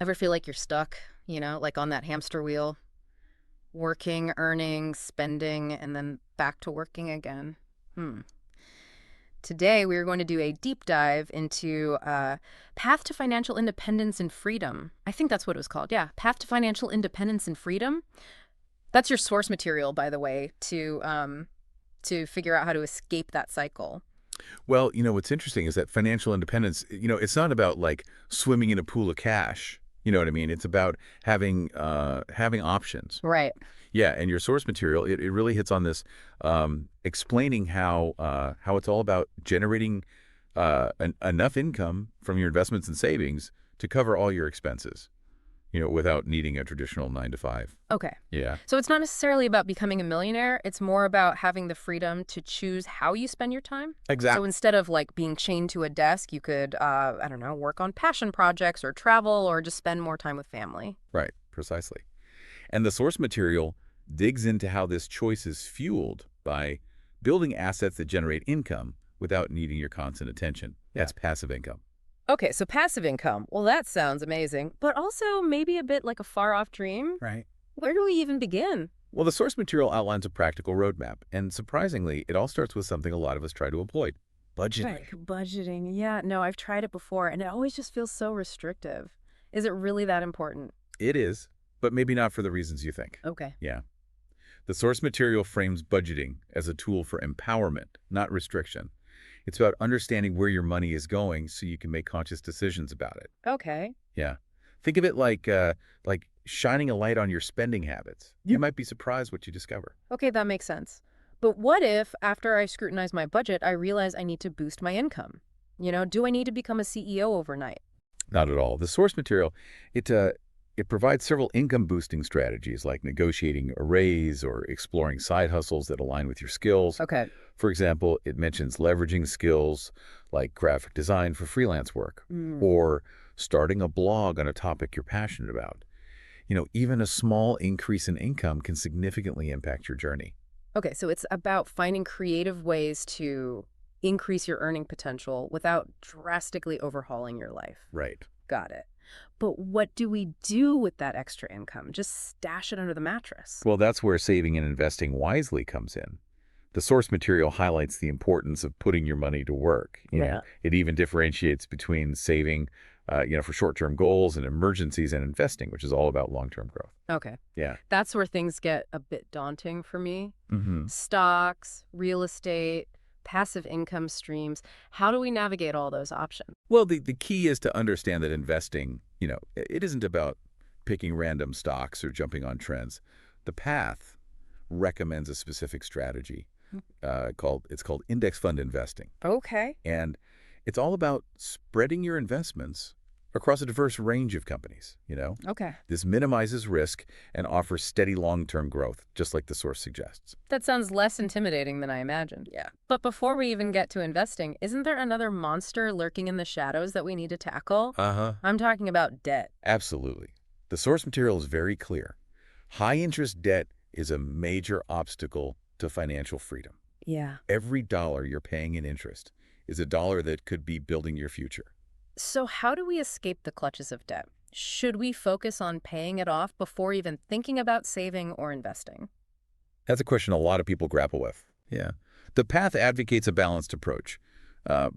Ever feel like you're stuck, like on that hamster wheel? Working, earning, spending, and then back to working again. Hmm. Today, we are going to do a deep dive into Path to Financial Independence and Freedom. I think that's what it was called. Yeah, Path to Financial Independence and Freedom. That's your source material, by the way, to figure out how to escape that cycle. Well, what's interesting is that financial independence, it's not about like swimming in a pool of cash. You know what I mean? It's about having options. Right. Yeah, and your source material, it really hits on this, explaining how it's all about generating enough income from your investments and savings to cover all your expenses, without needing a traditional 9 to 5. Okay. Yeah, So it's not necessarily about becoming a millionaire. It's more about having the freedom to choose how you spend your time. So exactly. instead of like being chained to a desk, you could, I don't know, work on passion projects or travel or just spend more time with family. Right, precisely. And the source material digs into how this choice is fueled by building assets that generate income without needing your constant attention. Yeah. That's passive income. Okay, so passive income. Well, that sounds amazing, but also maybe a bit like a far-off dream. Right. Where do we even begin? Well, the source material outlines a practical roadmap, and surprisingly, it all starts with something a lot of us try to avoid: budgeting. Like budgeting. Yeah, no, I've tried it before, and it always just feels so restrictive. Is it really that important? It is, but maybe not for the reasons you think. Okay. Yeah. The source material frames budgeting as a tool for empowerment, not restriction. It's about understanding where your money is going so you can make conscious decisions about it. Okay. Yeah. Think of it like shining a light on your spending habits. You might be surprised what you discover. Okay, that makes sense. But what if, after I scrutinize my budget, I realize I need to boost my income? Do I need to become a CEO overnight? Not at all. The source material, it provides several income boosting strategies like negotiating a raise or exploring side hustles that align with your skills. Okay. For example, it mentions leveraging skills like graphic design for freelance work Mm. or starting a blog on a topic you're passionate about. Even a small increase in income can significantly impact your journey. Okay, so it's about finding creative ways to increase your earning potential without drastically overhauling your life. Right. Got it. But what do we do with that extra income? Just stash it under the mattress. Well, that's where saving and investing wisely comes in. The source material highlights the importance of putting your money to work. Yeah. It even differentiates between saving, for short-term goals and emergencies and investing, which is all about long-term growth. Okay. Yeah. That's where things get a bit daunting for me. Hmm. Stocks, real estate, passive income streams. How do we navigate all those options? Well, the key is to understand that investing, it isn't about picking random stocks or jumping on trends. The path recommends a specific strategy called index fund investing. Okay. And it's all about spreading your investments across a diverse range of companies. Okay. This minimizes risk and offers steady long-term growth, just like the source suggests. That sounds less intimidating than I imagined. Yeah. But before we even get to investing, isn't there another monster lurking in the shadows that we need to tackle? Uh-huh. I'm talking about debt. Absolutely. The source material is very clear. High-interest debt is a major obstacle to financial freedom. Yeah. Every dollar you're paying in interest is a dollar that could be building your future. So how do we escape the clutches of debt? Should we focus on paying it off before even thinking about saving or investing? That's a question a lot of people grapple with. Yeah. The path advocates a balanced approach.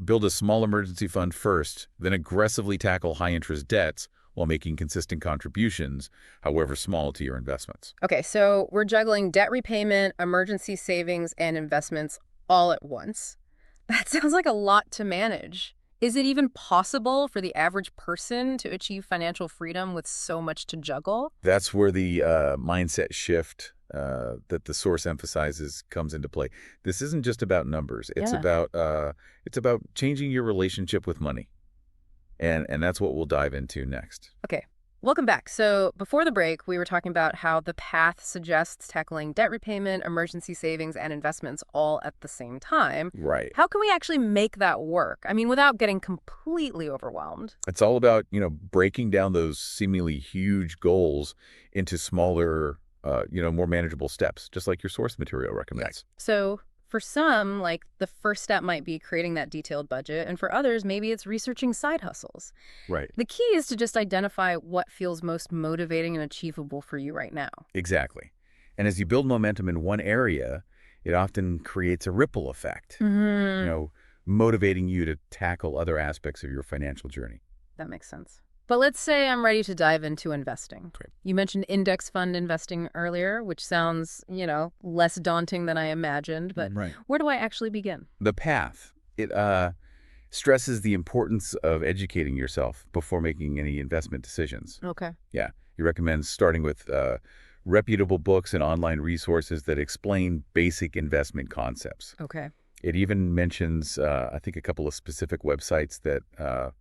Build a small emergency fund first, then aggressively tackle high-interest debts while making consistent contributions, however small, to your investments. Okay, so we're juggling debt repayment, emergency savings, and investments all at once. That sounds like a lot to manage. Is it even possible for the average person to achieve financial freedom with so much to juggle? That's where the mindset shift that the source emphasizes comes into play. This isn't just about numbers. Yeah. It's about changing your relationship with money. And that's what we'll dive into next. Okay, welcome back. So before the break, we were talking about how the path suggests tackling debt repayment, emergency savings, and investments all at the same time. Right. How can we actually make that work? I mean, without getting completely overwhelmed. It's all about, breaking down those seemingly huge goals into smaller, more manageable steps, just like your source material recommends. So For some, like the first step might be creating that detailed budget, and for others, maybe it's researching side hustles. Right. The key is to just identify what feels most motivating and achievable for you right now. Exactly. And as you build momentum in one area, it often creates a ripple effect, you Hmm. know, motivating you to tackle other aspects of your financial journey. That makes sense. But let's say I'm ready to dive into investing. Great. You mentioned index fund investing earlier, which sounds, less daunting than I imagined, but Right. where do I actually begin? The path, it stresses the importance of educating yourself before making any investment decisions. Okay. Yeah. He recommends starting with reputable books and online resources that explain basic investment concepts. Okay. It even mentions, I think, a couple of specific websites that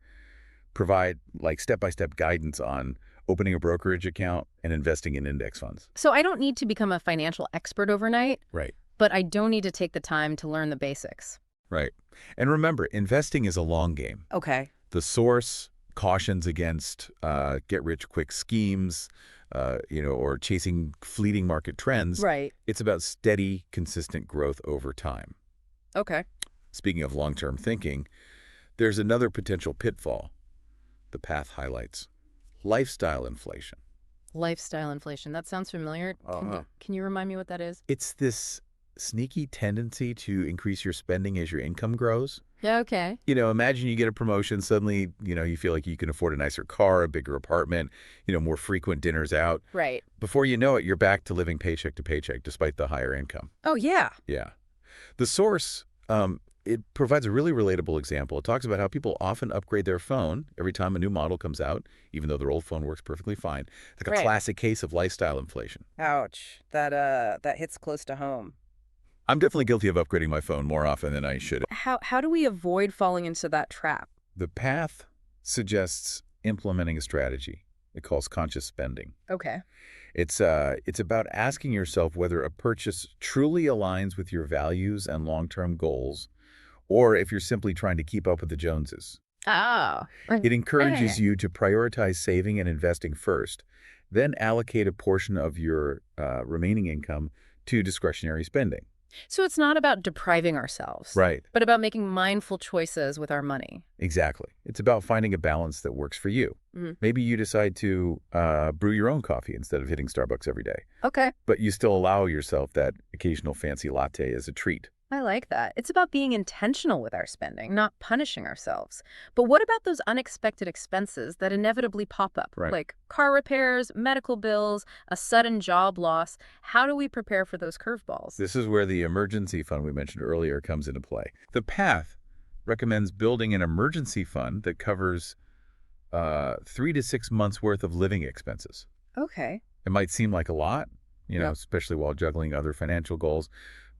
provide like step-by-step guidance on opening a brokerage account and investing in index funds. So I don't need to become a financial expert overnight, Right. but I don't need to take the time to learn the basics. Right. And remember, investing is a long game. Okay. The source cautions against get-rich-quick schemes, or chasing fleeting market trends. Right. It's about steady, consistent growth over time. Okay. Speaking of long-term thinking, there's another potential pitfall the path highlights: lifestyle inflation. Lifestyle inflation. That sounds familiar. Can you remind me what that is? It's this sneaky tendency to increase your spending as your income grows. Yeah, okay. Imagine you get a promotion, suddenly, you feel like you can afford a nicer car, a bigger apartment, more frequent dinners out. Right. Before you know it, you're back to living paycheck to paycheck despite the higher income. Oh, yeah. Yeah. The source, it provides a really relatable example. It talks about how people often upgrade their phone every time a new model comes out, even though their old phone works perfectly fine. Like a Right. classic case of lifestyle inflation. Ouch. That hits close to home. I'm definitely guilty of upgrading my phone more often than I should. How do we avoid falling into that trap? The path suggests implementing a strategy it calls conscious spending. Okay. It's about asking yourself whether a purchase truly aligns with your values and long-term goals, or if you're simply trying to keep up with the Joneses. Oh. It encourages you to prioritize saving and investing first, then allocate a portion of your remaining income to discretionary spending. So it's not about depriving ourselves, Right. but about making mindful choices with our money. Exactly. It's about finding a balance that works for you. Mhm. Maybe you decide to brew your own coffee instead of hitting Starbucks every day, Okay. but you still allow yourself that occasional fancy latte as a treat. I like that. It's about being intentional with our spending, not punishing ourselves. But what about those unexpected expenses that inevitably pop up, Right. like car repairs, medical bills, a sudden job loss? How do we prepare for those curveballs? This is where the emergency fund we mentioned earlier comes into play. The path recommends building an emergency fund that covers 3 to 6 months worth of living expenses. Okay. It might seem like a lot, Yep. especially while juggling other financial goals,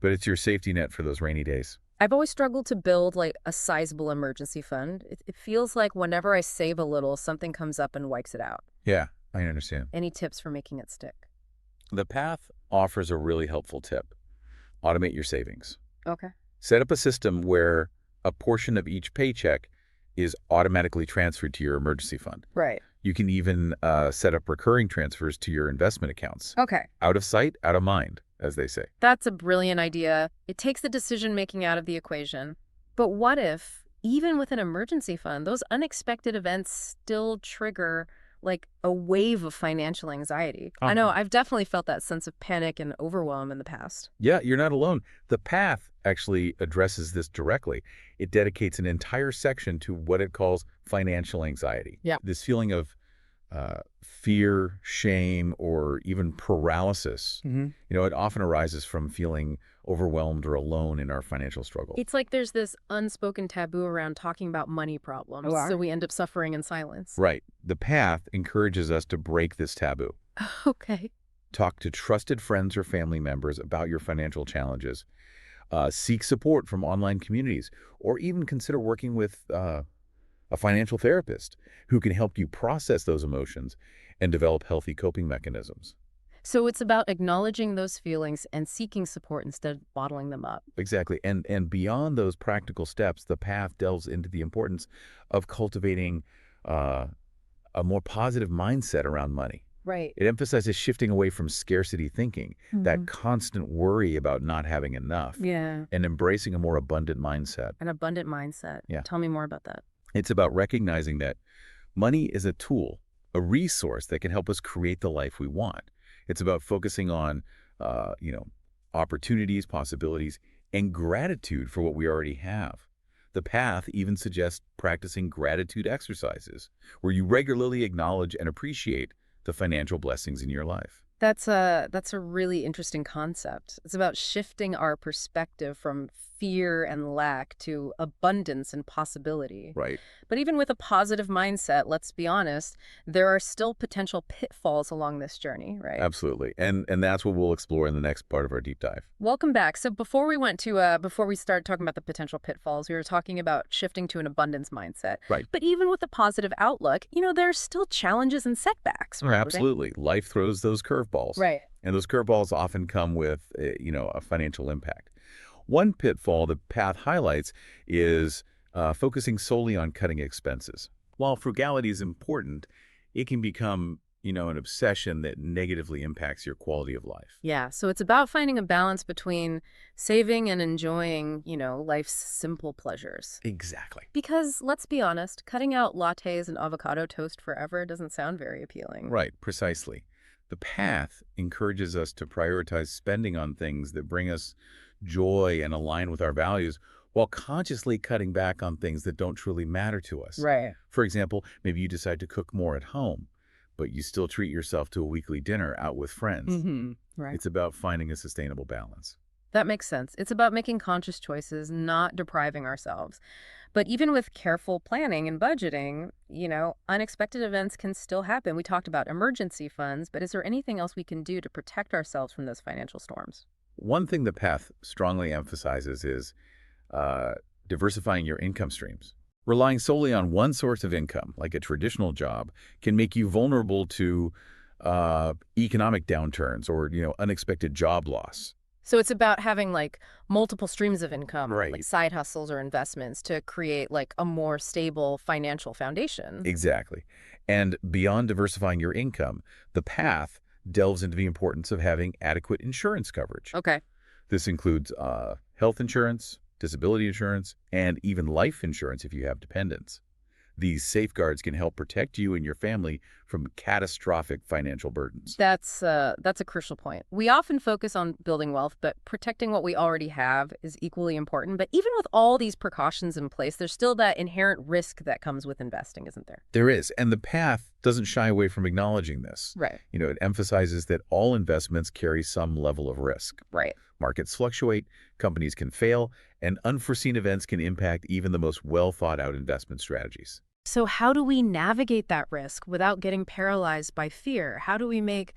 but it's your safety net for those rainy days. I've always struggled to build like a sizable emergency fund. It feels like whenever I save a little, something comes up and wipes it out. Yeah, I understand. Any tips for making it stick? The path offers a really helpful tip. Automate your savings. Okay. Set up a system where a portion of each paycheck is automatically transferred to your emergency fund. Right. You can even set up recurring transfers to your investment accounts. Okay. Out of sight, out of mind, as they say. That's a brilliant idea. It takes the decision-making out of the equation. But what if, even with an emergency fund, those unexpected events still trigger like a wave of financial anxiety? I know I've definitely felt that sense of panic and overwhelm in the past. Yeah, you're not alone. The path actually addresses this directly. It dedicates an entire section to what it calls financial anxiety. Yeah. This feeling of fear, shame, or even paralysis. It often arises from feeling overwhelmed or alone in our financial struggle. It's like there's this unspoken taboo around talking about money problems, so we end up suffering in silence. Right. The path encourages us to break this taboo. Okay. Talk to trusted friends or family members about your financial challenges. Seek support from online communities, or even consider working with a financial therapist who can help you process those emotions and develop healthy coping mechanisms. So it's about acknowledging those feelings and seeking support instead of bottling them up. Exactly. And beyond those practical steps, the path delves into the importance of cultivating a more positive mindset around money. Right. It emphasizes shifting away from scarcity thinking, that Hmm. constant worry about not having enough, Yeah. and embracing a more abundant mindset. An abundant mindset. Yeah. Tell me more about that. It's about recognizing that money is a tool, a resource that can help us create the life we want. It's about focusing on, uh, you know, opportunities, possibilities, and gratitude for what we already have. The path even suggests practicing gratitude exercises, where you regularly acknowledge and appreciate the financial blessings in your life. That's a really interesting concept. It's about shifting our perspective from fear and lack to abundance and possibility. Right. But even with a positive mindset, let's be honest, there are still potential pitfalls along this journey, right? Absolutely. And that's what we'll explore in the next part of our deep dive. Welcome back. So before we start talking about the potential pitfalls, we were talking about shifting to an abundance mindset. Right. But even with a positive outlook, there's still challenges and setbacks, Oh, right? absolutely. Life throws those curveballs. Right. And those curveballs often come with, a financial impact. One pitfall the path highlights is focusing solely on cutting expenses. While frugality is important, it can become, an obsession that negatively impacts your quality of life. Yeah, so it's about finding a balance between saving and enjoying, life's simple pleasures. Exactly. Because let's be honest, cutting out lattes and avocado toast forever doesn't sound very appealing. Right, precisely. The path encourages us to prioritize spending on things that bring us joy and align with our values while consciously cutting back on things that don't truly matter to us. Right. For example, maybe you decide to cook more at home, but you still treat yourself to a weekly dinner out with friends. Right. It's about finding a sustainable balance. That makes sense. It's about making conscious choices, not depriving ourselves. But even with careful planning and budgeting, unexpected events can still happen. We talked about emergency funds, but is there anything else we can do to protect ourselves from those financial storms? One thing the path strongly emphasizes is uh, diversifying your income streams. Relying solely on one source of income, like a traditional job, can make you vulnerable to economic downturns or, unexpected job loss. So it's about having like multiple streams of income, like Right. side hustles or investments to create like a more stable financial foundation. Exactly. And beyond diversifying your income, the path delves into the importance of having adequate insurance coverage. Okay. This includes health insurance, disability insurance, and even life insurance if you have dependents. These safeguards can help protect you and your family from catastrophic financial burdens. That's a crucial point. We often focus on building wealth, but protecting what we already have is equally important. But even with all these precautions in place, there's still that inherent risk that comes with investing, isn't there? There is, and the path doesn't shy away from acknowledging this. Right. It emphasizes that all investments carry some level of risk. Right. Markets fluctuate, companies can fail, and unforeseen events can impact even the most well-thought-out investment strategies. So how do we navigate that risk without getting paralyzed by fear? How do we make,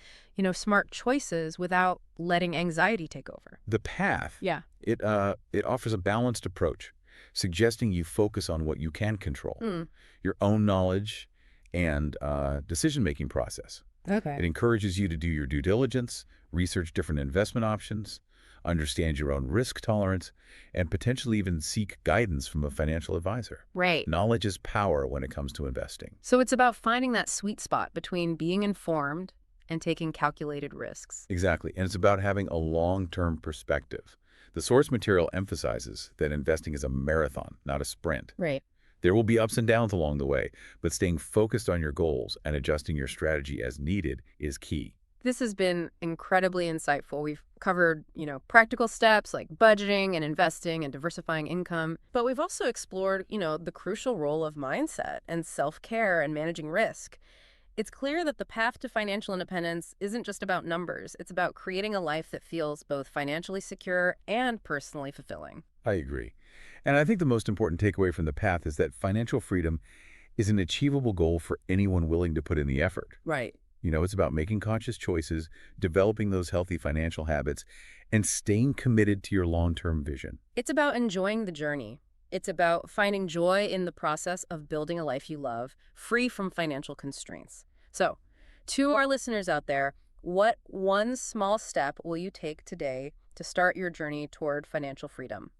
smart choices without letting anxiety take over? The path, Yeah. it offers a balanced approach, suggesting you focus on what you can control, your own knowledge and decision-making process. Okay. It encourages you to do your due diligence, research different investment options, understand your own risk tolerance, and potentially even seek guidance from a financial advisor. Right. Knowledge is power when it comes to investing. So it's about finding that sweet spot between being informed and taking calculated risks. Exactly. And it's about having a long-term perspective. The source material emphasizes that investing is a marathon, not a sprint. Right. There will be ups and downs along the way, but staying focused on your goals and adjusting your strategy as needed is key. This has been incredibly insightful. We've covered, practical steps like budgeting and investing and diversifying income, but we've also explored, the crucial role of mindset and self-care and managing risk. It's clear that the path to financial independence isn't just about numbers. It's about creating a life that feels both financially secure and personally fulfilling. I agree. And I think the most important takeaway from the path is that financial freedom is an achievable goal for anyone willing to put in the effort. Right. It's about making conscious choices, developing those healthy financial habits, and staying committed to your long-term vision. It's about enjoying the journey. It's about finding joy in the process of building a life you love, free from financial constraints. So, to our listeners out there, what one small step will you take today to start your journey toward financial freedom?